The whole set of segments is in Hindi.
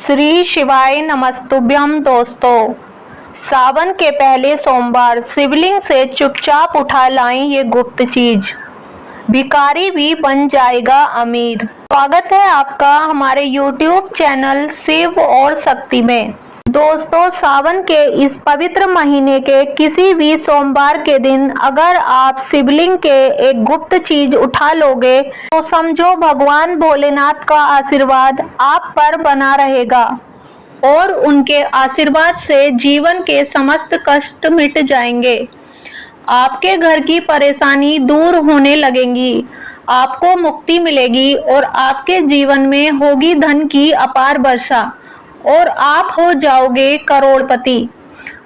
श्री शिवाय नमस्तुभ्यम। दोस्तों, सावन के पहले सोमवार शिवलिंग से चुपचाप उठा लाएं ये गुप्त चीज, भिखारी भी बन जाएगा अमीर। स्वागत है आपका हमारे YouTube चैनल शिव और शक्ति में। दोस्तों, सावन के इस पवित्र महीने के किसी भी सोमवार के दिन अगर आप शिवलिंग के एक गुप्त चीज उठा लोगे तो समझो भगवान भोलेनाथ का आशीर्वाद आप पर बना रहेगा और उनके आशीर्वाद से जीवन के समस्त कष्ट मिट जाएंगे। आपके घर की परेशानी दूर होने लगेंगी, आपको मुक्ति मिलेगी और आपके जीवन में होगी धन की अपार वर्षा और आप हो जाओगे करोड़पति।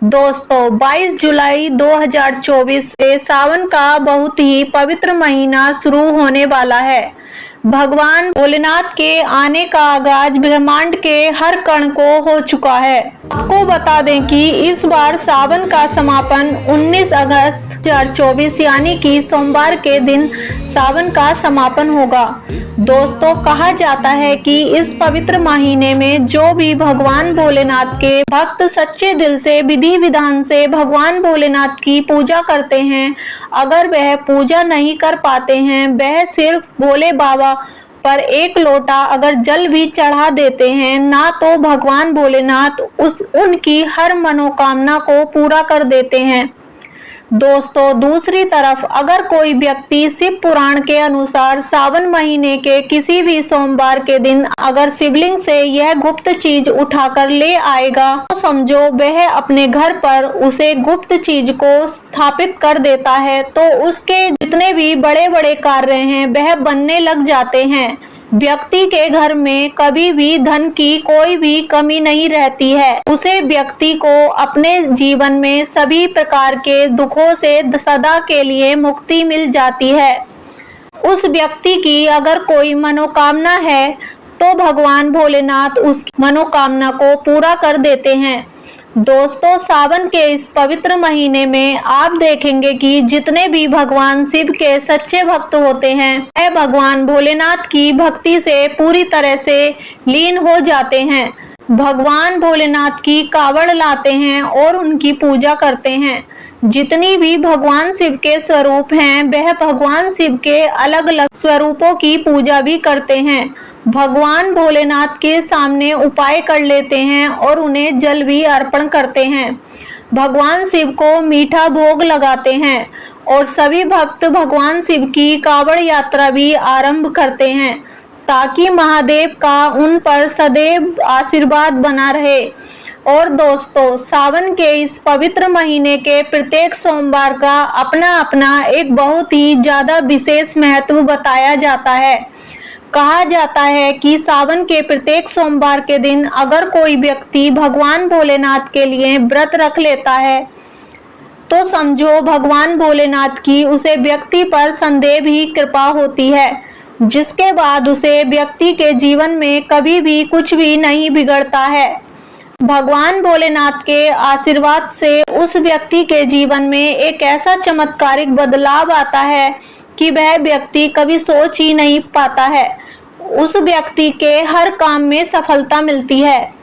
दोस्तों, 22 जुलाई 2024 से सावन का बहुत ही पवित्र महीना शुरू होने वाला है। भगवान भोलेनाथ के आने का आगाज ब्रह्मांड के हर कण को हो चुका है। आपको बता दें कि इस बार सावन का समापन 19 अगस्त 2024 यानी कि सोमवार के दिन सावन का समापन होगा। दोस्तों, कहा जाता है कि इस पवित्र महीने में जो भी भगवान भोलेनाथ के भक्त सच्चे दिल से विधि विधान से भगवान भोलेनाथ की पूजा करते हैं, अगर वह पूजा नहीं कर पाते हैं, वह सिर्फ भोले बाबा पर एक लोटा अगर जल भी चढ़ा देते हैं ना, तो भगवान भोलेनाथ उनकी हर मनोकामना को पूरा कर देते हैं। दोस्तों, दूसरी तरफ अगर कोई व्यक्ति शिव पुराण के अनुसार सावन महीने के किसी भी सोमवार के दिन अगर शिवलिंग से यह गुप्त चीज उठाकर ले आएगा तो समझो वह अपने घर पर उसे गुप्त चीज को स्थापित कर देता है, तो उसके जितने भी बड़े बड़े कार्य हैं वह बनने लग जाते हैं। व्यक्ति के घर में कभी भी धन की कोई भी कमी नहीं रहती है। उसे व्यक्ति को अपने जीवन में सभी प्रकार के दुखों से सदा के लिए मुक्ति मिल जाती है। उस व्यक्ति की अगर कोई मनोकामना है तो भगवान भोलेनाथ उस मनोकामना को पूरा कर देते हैं। दोस्तों, सावन के इस पवित्र महीने में आप देखेंगे कि जितने भी भगवान शिव के सच्चे भक्त होते हैं वह भगवान भोलेनाथ की भक्ति से पूरी तरह से लीन हो जाते हैं। भगवान भोलेनाथ की कावड़ लाते हैं और उनकी पूजा करते हैं। जितनी भी भगवान शिव के स्वरूप हैं वह भगवान शिव के अलग अलग स्वरूपों की पूजा भी करते हैं। भगवान भोलेनाथ के सामने उपाय कर लेते हैं और उन्हें जल भी अर्पण करते हैं। भगवान शिव को मीठा भोग लगाते हैं और सभी भक्त भगवान शिव की कावड़ यात्रा भी आरंभ करते हैं ताकि महादेव का उन पर सदैव आशीर्वाद बना रहे। और दोस्तों, सावन के इस पवित्र महीने के प्रत्येक सोमवार का अपना अपना एक बहुत ही ज्यादा विशेष महत्व बताया जाता है। कहा जाता है कि सावन के प्रत्येक सोमवार के दिन अगर कोई व्यक्ति भगवान भोलेनाथ के लिए व्रत रख लेता है तो समझो भगवान भोलेनाथ की उसे व्यक्ति पर सदैव ही कृपा होती है, जिसके बाद उसे व्यक्ति के जीवन में कभी भी कुछ भी नहीं बिगड़ता है। भगवान भोलेनाथ के आशीर्वाद से उस व्यक्ति के जीवन में एक ऐसा चमत्कारिक बदलाव आता है कि वह व्यक्ति कभी सोच ही नहीं पाता है। उस व्यक्ति के हर काम में सफलता मिलती है।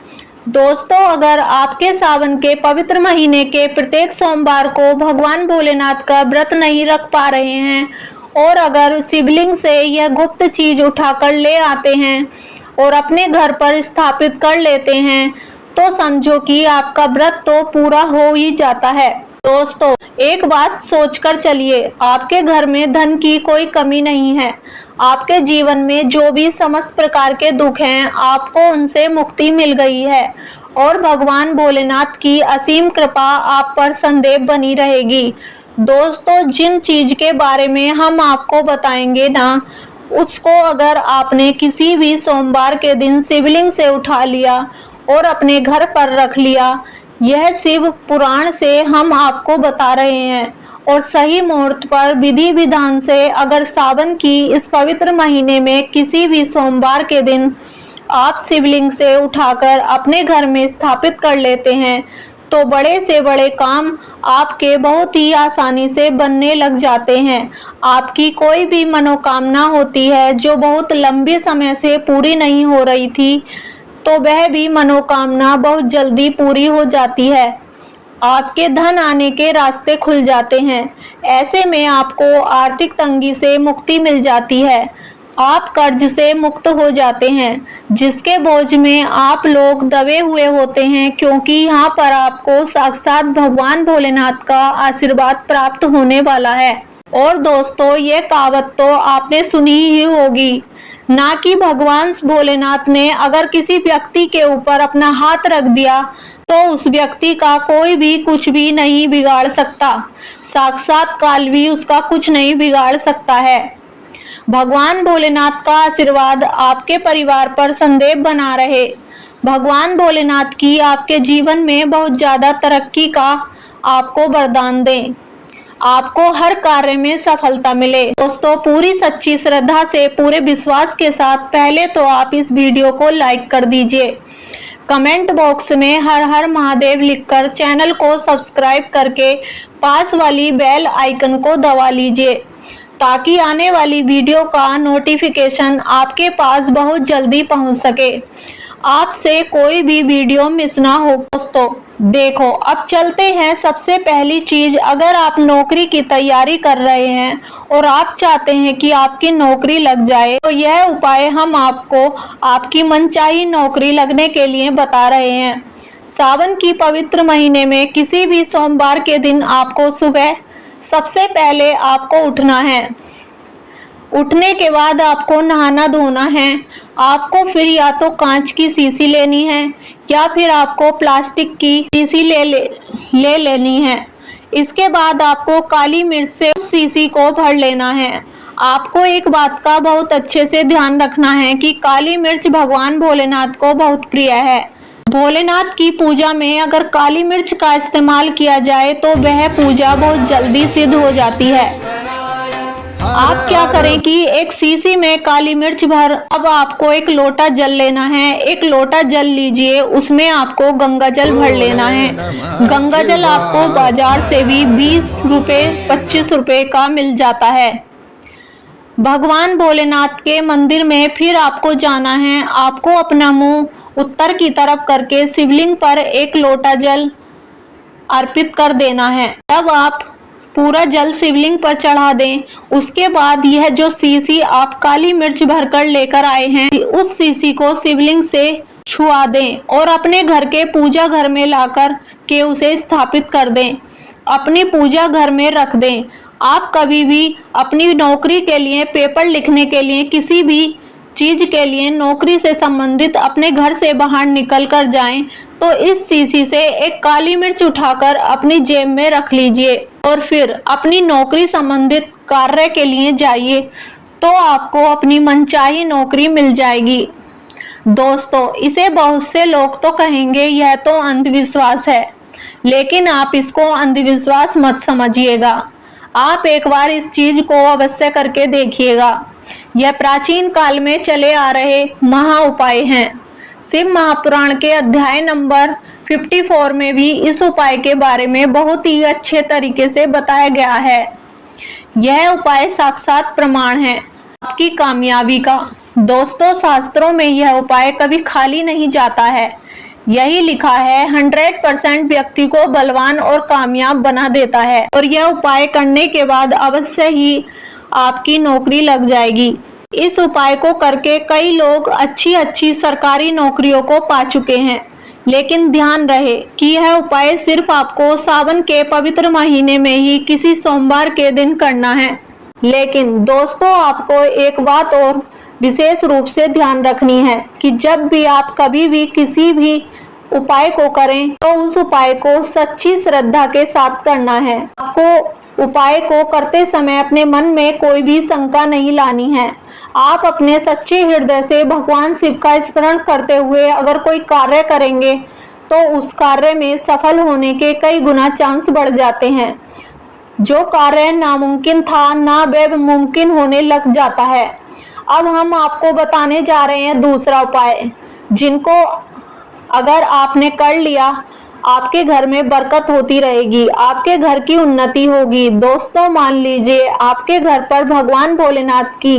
दोस्तों, अगर आपके सावन के पवित्र महीने के प्रत्येक सोमवार को भगवान भोलेनाथ का व्रत नहीं रख पा रहे हैं और अगर शिवलिंग से यह गुप्त चीज उठाकर ले आते हैं और अपने घर पर स्थापित कर लेते हैं तो समझो कि आपका व्रत तो पूरा हो ही जाता है। दोस्तों, एक बात सोचकर चलिए, आपके घर में धन की कोई कमी नहीं है। आपके जीवन में जो भी समस्त प्रकार के दुख हैं आपको उनसे मुक्ति मिल गई है और भगवान भोलेनाथ की असीम कृपा आप पर सदैव बनी रहेगी। दोस्तों, जिन चीज के बारे में हम आपको बताएंगे ना, उसको अगर आपने किसी भी सोमवार के दिन शिवलिंग से उठा लिया और अपने घर पर रख लिया, यह शिव पुराण से हम आपको बता रहे हैं और सही मुहूर्त पर विधि विधान से अगर सावन की इस पवित्र महीने में किसी भी सोमवार के दिन आप शिवलिंग से उठाकर अपने घर में स्थापित कर लेते हैं तो बड़े से बड़े काम आपके बहुत ही आसानी से बनने लग जाते हैं। आपकी कोई भी मनोकामना होती है जो बहुत लंबे समय से पूरी नहीं हो रही थी तो वह भी मनोकामना बहुत जल्दी पूरी हो जाती है। आपके धन आने के रास्ते खुल जाते हैं। ऐसे में आपको आर्थिक तंगी से मुक्ति मिल जाती है। आप कर्ज से मुक्त हो जाते हैं, जिसके बोझ में आप लोग दबे हुए होते हैं, क्योंकि यहाँ पर आपको साक्षात भगवान भोलेनाथ का आशीर्वाद प्राप्त होने वाला है। और दोस्तों, ये कहावत तो आपने सुनी ही होगी, ना कि भगवान भोलेनाथ ने अगर किसी व्यक्ति के ऊपर अपना हाथ रख दिया तो उस व्यक्ति का कोई भी कुछ भी नहीं बिगाड़ सकता। साक्षात काल भी उसका कुछ नहीं बिगाड़ सकता है। भगवान भोलेनाथ का आशीर्वाद आपके परिवार पर संदेह बना रहे। भगवान भोलेनाथ की आपके जीवन में बहुत ज्यादा तरक्की का आपको वरदान दें। आपको हर कार्य में सफलता मिले। दोस्तों, पूरी सच्ची श्रद्धा से, पूरे विश्वास के साथ पहले तो आप इस वीडियो को लाइक कर दीजिए। कमेंट बॉक्स में हर हर महादेव लिखकर चैनल को सब्सक्राइब करके पास वाली बेल आइकन को दबा लीजिए, ताकि आने वाली वीडियो का नोटिफिकेशन आपके पास बहुत जल्दी पहुंच सके, आपसे कोई भी वीडियो मिस ना हो। दोस्तों देखो, अब चलते हैं। सबसे पहली चीज, अगर आप नौकरी की तैयारी कर रहे हैं और आप चाहते हैं कि आपकी नौकरी लग जाए, तो यह उपाय हम आपको आपकी मनचाही नौकरी लगने के लिए बता रहे हैं। सावन की पवित्र महीने में किसी भी सोमवार के दिन आपको सुबह सबसे पहले आपको उठना है। उठने के बाद आपको नहाना धोना है। आपको फिर या तो कांच की शीशी लेनी है या फिर आपको प्लास्टिक की शीशी ले लेनी है। इसके बाद आपको काली मिर्च से उस शीशी को भर लेना है। आपको एक बात का बहुत अच्छे से ध्यान रखना है कि काली मिर्च भगवान भोलेनाथ को बहुत प्रिय है। भोलेनाथ की पूजा में अगर काली मिर्च का इस्तेमाल किया जाए तो वह पूजा बहुत जल्दी सिद्ध हो जाती है। आप क्या करें कि एक शीशी में काली मिर्च भर, अब आपको एक लोटा जल लेना है। एक लोटा जल लीजिए, उसमें आपको गंगा जल भर लेना है। गंगा जल आपको बाजार से भी 20 रुपए 25 रुपए का मिल जाता है। भगवान भोलेनाथ के मंदिर में फिर आपको जाना है। आपको अपना मुंह उत्तर की तरफ करके शिवलिंग पर एक लोटा जल अर्पित कर देना है। तब आप पूरा जल शिवलिंग पर चढ़ा दें। उसके बाद यह जो शीशी आप काली मिर्च भरकर लेकर आए हैं, उस शीशी को शिवलिंग से छुआ दें और अपने घर के पूजा घर में लाकर के उसे स्थापित कर दें। अपनी पूजा घर में रख दें। आप कभी भी अपनी नौकरी के लिए, पेपर लिखने के लिए, किसी भी चीज के लिए, नौकरी से संबंधित अपने घर से बाहर निकल कर जाएं तो इस शीशी से एक काली मिर्च उठाकर अपनी जेब में रख लीजिए और फिर अपनी नौकरी संबंधित कार्य के लिए जाइए, तो आपको अपनी मनचाही नौकरी मिल जाएगी। दोस्तों, इसे बहुत से लोग तो कहेंगे यह तो अंधविश्वास है, लेकिन आप इसको अंधविश्वास मत समझिएगा। आप एक बार इस चीज को अवश्य करके देखिएगा। यह प्राचीन काल में चले आ रहे महा उपाय हैं। शिव महापुराण के अध्याय नंबर 54 में भी इस उपाय के बारे में बहुत ही अच्छे तरीके से बताया गया है। यह उपाय साक्षात प्रमाण है आपकी कामयाबी का। दोस्तों, शास्त्रों में यह उपाय कभी खाली नहीं जाता है। यही लिखा है 100% व्यक्ति को बलवान और कामयाब बना देता है, और यह उपाय करने के बाद अवश्य ही आपकी नौकरी लग जाएगी। इस उपाय को करके कई लोग अच्छी सरकारी नौकरियों को पा चुके हैं। लेकिन ध्यान रहे कि यह उपाय सिर्फ आपको सावन के पवित्र महीने में ही किसी सोमवार के दिन करना है। लेकिन दोस्तों, आपको एक बात और विशेष रूप से ध्यान रखनी है कि जब भी आप कभी भी किसी भी उपाय को करें तो उस उपाय को सच्ची श्रद्धा के साथ करना है। आपको उपाय को करते समय अपने मन में कोई भी शंका नहीं लानी है। आप अपने सच्चे हृदय से भगवान शिव का स्मरण करते हुए अगर कोई कार्य करेंगे तो उस कार्य में सफल होने के कई गुना चांस बढ़ जाते हैं। जो कार्य नामुमकिन था ना वह मुमकिन होने लग जाता है। अब हम आपको बताने जा रहे हैं दूसरा उपाय, जिनको अगर आपने कर लिया आपके घर में बरकत होती रहेगी, आपके घर की उन्नति होगी। दोस्तों, मान लीजिए आपके घर पर भगवान भोलेनाथ की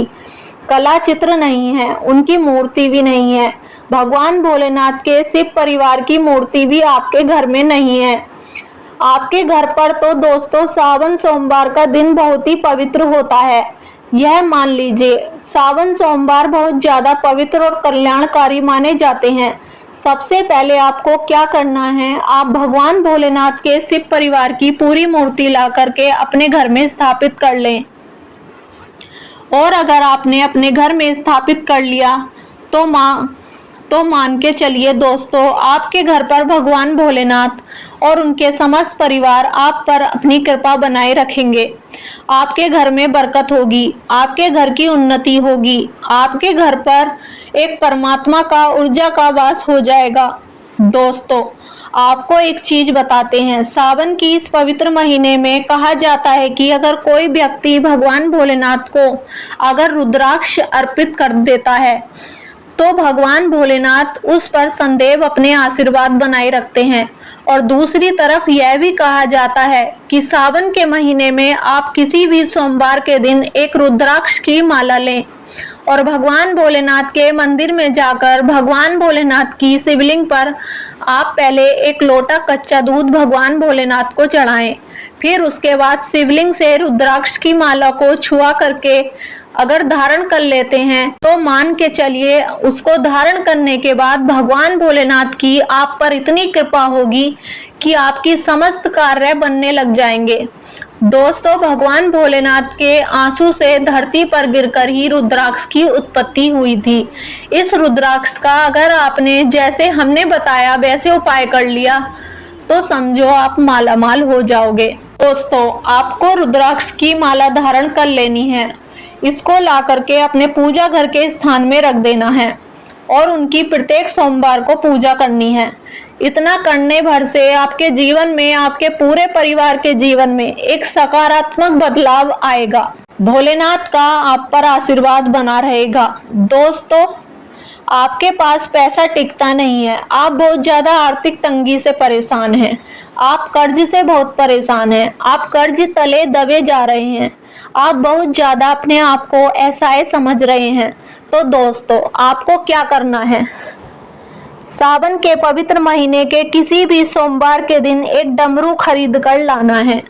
कला चित्र नहीं है, उनकी मूर्ति भी नहीं है। भगवान भोलेनाथ के शिव परिवार की मूर्ति भी आपके घर में नहीं है। आपके घर पर तो दोस्तों सावन सोमवार का दिन बहुत ही पवित्र होता है। यह मान लीजिए, सावन सोमवार बहुत ज्यादा पवित्र और कल्याणकारी माने जाते हैं। सबसे पहले आपको क्या करना है, आप भगवान भोलेनाथ के शिव परिवार की पूरी मूर्ति ला करके अपने घर में स्थापित कर लें। और अगर आपने अपने घर में स्थापित कर लिया तो मान के चलिए दोस्तों, आपके घर पर भगवान भोलेनाथ और उनके समस्त परिवार आप पर अपनी कृपा बनाए रखेंगे। आपके घर में बरकत होगी, आपके घर की उन्नति होगी, आपके घर पर एक परमात्मा का ऊर्जा का वास हो जाएगा। दोस्तों, आपको एक चीज बताते हैं, सावन की इस पवित्र महीने में कहा जाता है कि अगर कोई व्यक्ति भगवान भोलेनाथ को अगर रुद्राक्ष अर्पित कर देता है तो भगवान भोलेनाथ उस पर सदैव अपने आशीर्वाद बनाए रखते हैं। और दूसरी तरफ यह भी कहा जाता है कि सावन के महीने में आप किसी भी सोमवार के दिन एक रुद्राक्ष की माला लें और भगवान भोलेनाथ के मंदिर में जाकर भगवान भोलेनाथ की शिवलिंग पर आप पहले एक लोटा कच्चा दूध भगवान भोलेनाथ को चढ़ाएं। फिर उसके बाद शिवलिंग से रुद्राक्ष की माला को छुआ करके अगर धारण कर लेते हैं तो मान के चलिए, उसको धारण करने के बाद भगवान भोलेनाथ की आप पर इतनी कृपा होगी कि आपकी समस्त कार्य बनने लग जाएंगे। दोस्तों, भगवान भोलेनाथ के आंसू से धरती पर गिरकर ही रुद्राक्ष की उत्पत्ति हुई थी। इस रुद्राक्ष का अगर आपने जैसे हमने बताया वैसे उपाय कर लिया तो समझो आप मालामाल हो जाओगे। दोस्तों, आपको रुद्राक्ष की माला धारण कर लेनी है। इसको ला करके अपने पूजा घर के स्थान में रख देना है और उनकी प्रत्येक सोमवार को पूजा करनी है। इतना करने भर से आपके जीवन में, आपके पूरे परिवार के जीवन में एक सकारात्मक बदलाव आएगा। भोलेनाथ का आप पर आशीर्वाद बना रहेगा। दोस्तों, आपके पास पैसा टिकता नहीं है, आप बहुत ज्यादा आर्थिक तंगी से परेशान हैं, आप कर्ज से बहुत परेशान हैं, आप कर्ज तले दबे जा रहे हैं, आप बहुत ज्यादा अपने आप को असहाय समझ रहे हैं, तो दोस्तों आपको क्या करना है, सावन के पवित्र महीने के किसी भी सोमवार के दिन एक डमरू खरीद कर लाना है।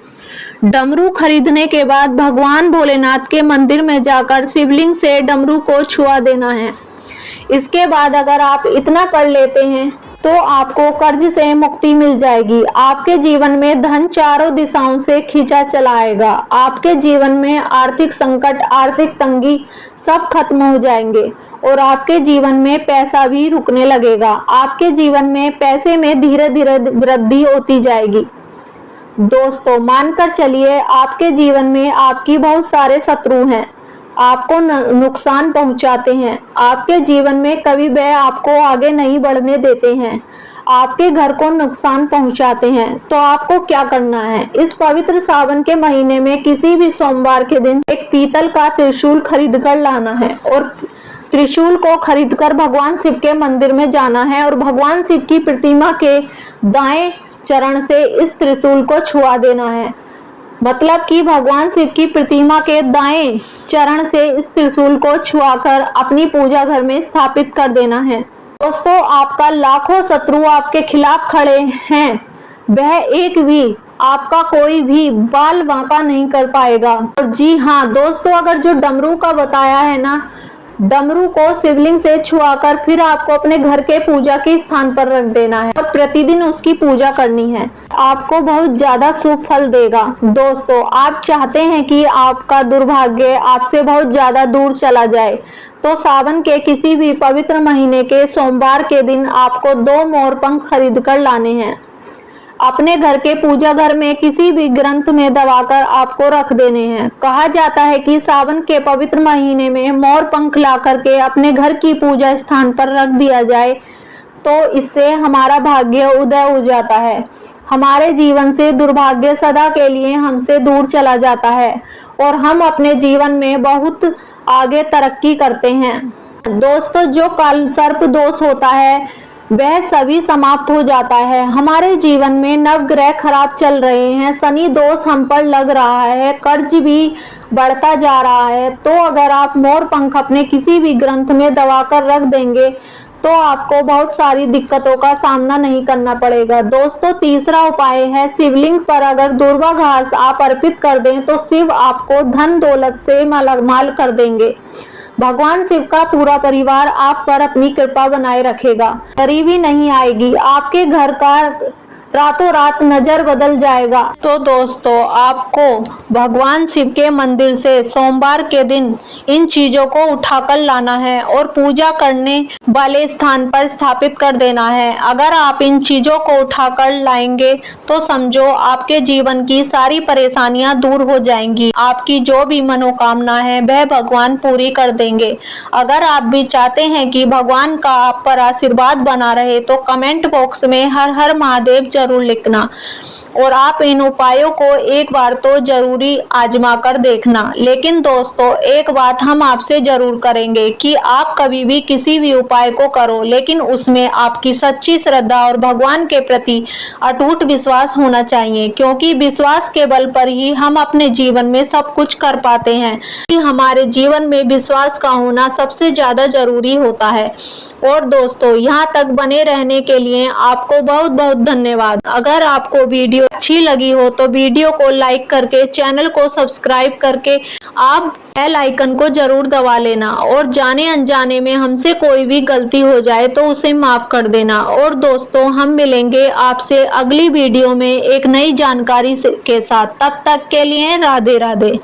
डमरू खरीदने के बाद भगवान भोलेनाथ के मंदिर में जाकर शिवलिंग से डमरू को छुआ देना है। इसके बाद अगर आप इतना कर लेते हैं तो आपको कर्ज से मुक्ति मिल जाएगी। आपके जीवन में धन चारों दिशाओं से खींचा चला आएगा। आपके जीवन में आर्थिक संकट, आर्थिक तंगी सब खत्म हो जाएंगे और आपके जीवन में पैसा भी रुकने लगेगा। आपके जीवन में पैसे में धीरे धीरे वृद्धि होती जाएगी। दोस्तों, मानकर चलिए, आपके जीवन में आपकी बहुत सारे शत्रु हैं, आपको नुकसान पहुंचाते हैं, आपके जीवन में कभी वह आपको आगे नहीं बढ़ने देते हैं, आपके घर को नुकसान पहुंचाते हैं। तो आपको क्या करना है, इस पवित्र सावन के महीने में किसी भी सोमवार के दिन एक पीतल का त्रिशूल खरीद कर लाना है और त्रिशूल को खरीदकर भगवान शिव के मंदिर में जाना है और भगवान शिव की प्रतिमा के दाएं चरण से इस त्रिशूल को छुआ देना है। मतलब कि भगवान शिव की प्रतिमा के दाएं चरण से इस त्रिशूल को छुआकर अपनी पूजा घर में स्थापित कर देना है। दोस्तों, आपका लाखों शत्रु आपके खिलाफ खड़े हैं, वह एक भी आपका कोई भी बाल बांका नहीं कर पाएगा। और जी हाँ दोस्तों, अगर जो डमरू का बताया है ना, डमरू को शिवलिंग से छुआकर फिर आपको अपने घर के पूजा के स्थान पर रख देना है और प्रतिदिन उसकी पूजा करनी है। आपको बहुत ज्यादा शुभ फल देगा। दोस्तों, आप चाहते हैं कि आपका दुर्भाग्य आपसे बहुत ज्यादा दूर चला जाए तो सावन के किसी भी पवित्र महीने के सोमवार के दिन आपको 2 मोर पंख खरीद कर लाने हैं। अपने घर के पूजा घर में किसी भी ग्रंथ में दबाकर आपको रख देने हैं। कहा जाता है कि सावन के पवित्र महीने में मोर पंख ला करके अपने घर की पूजा स्थान पर रख दिया जाए तो इससे हमारा भाग्य उदय हो जाता है, हमारे जीवन से दुर्भाग्य सदा के लिए हमसे दूर चला जाता है और हम अपने जीवन में बहुत आगे तरक्की करते हैं। दोस्तों, जो काल सर्प दोष होता है वह सभी समाप्त हो जाता है। हमारे जीवन में नवग्रह खराब चल रहे हैं, शनि दोष हम पर लग रहा है, कर्ज भी बढ़ता जा रहा है। तो अगर आप मोर पंख अपने किसी भी ग्रंथ में दबाकर रख देंगे तो आपको बहुत सारी दिक्कतों का सामना नहीं करना पड़ेगा। दोस्तों, तीसरा उपाय है, शिवलिंग पर अगर दूर्वा घास आप अर्पित कर दें तो शिव आपको धन दौलत से मालामाल कर देंगे। भगवान शिव का पूरा परिवार आप पर अपनी कृपा बनाए रखेगा, गरीबी नहीं आएगी, आपके घर का रातों रात नजर बदल जाएगा। तो दोस्तों, आपको भगवान शिव के मंदिर से सोमवार के दिन इन चीजों को उठाकर लाना है और पूजा करने वाले स्थान पर स्थापित कर देना है। अगर आप इन चीजों को उठाकर लाएंगे तो समझो आपके जीवन की सारी परेशानियां दूर हो जाएंगी। आपकी जो भी मनोकामना है वह भगवान पूरी कर देंगे। अगर आप भी चाहते हैं कि भगवान का आप पर आशीर्वाद बना रहे तो कमेंट बॉक्स में हर हर महादेव जरूर लिखना और आप इन उपायों को एक बार तो जरूरी आजमा कर देखना। लेकिन दोस्तों, एक बात हम आपसे जरूर करेंगे कि आप कभी भी किसी भी उपाय को करो, लेकिन उसमें आपकी सच्ची श्रद्धा और भगवान के प्रति अटूट विश्वास होना चाहिए, क्योंकि विश्वास के बल पर ही हम अपने जीवन में सब कुछ कर पाते हैं। कि हमारे जीवन में विश्वास का होना सबसे ज्यादा जरूरी होता है। और दोस्तों, यहाँ तक बने रहने के लिए आपको बहुत बहुत धन्यवाद। अगर आपको वीडियो अच्छी लगी हो तो वीडियो को लाइक करके, चैनल को सब्सक्राइब करके आप बेल आइकन को जरूर दबा लेना और जाने अनजाने में हमसे कोई भी गलती हो जाए तो उसे माफ कर देना। और दोस्तों, हम मिलेंगे आपसे अगली वीडियो में एक नई जानकारी के साथ। तब तक के लिए राधे राधे।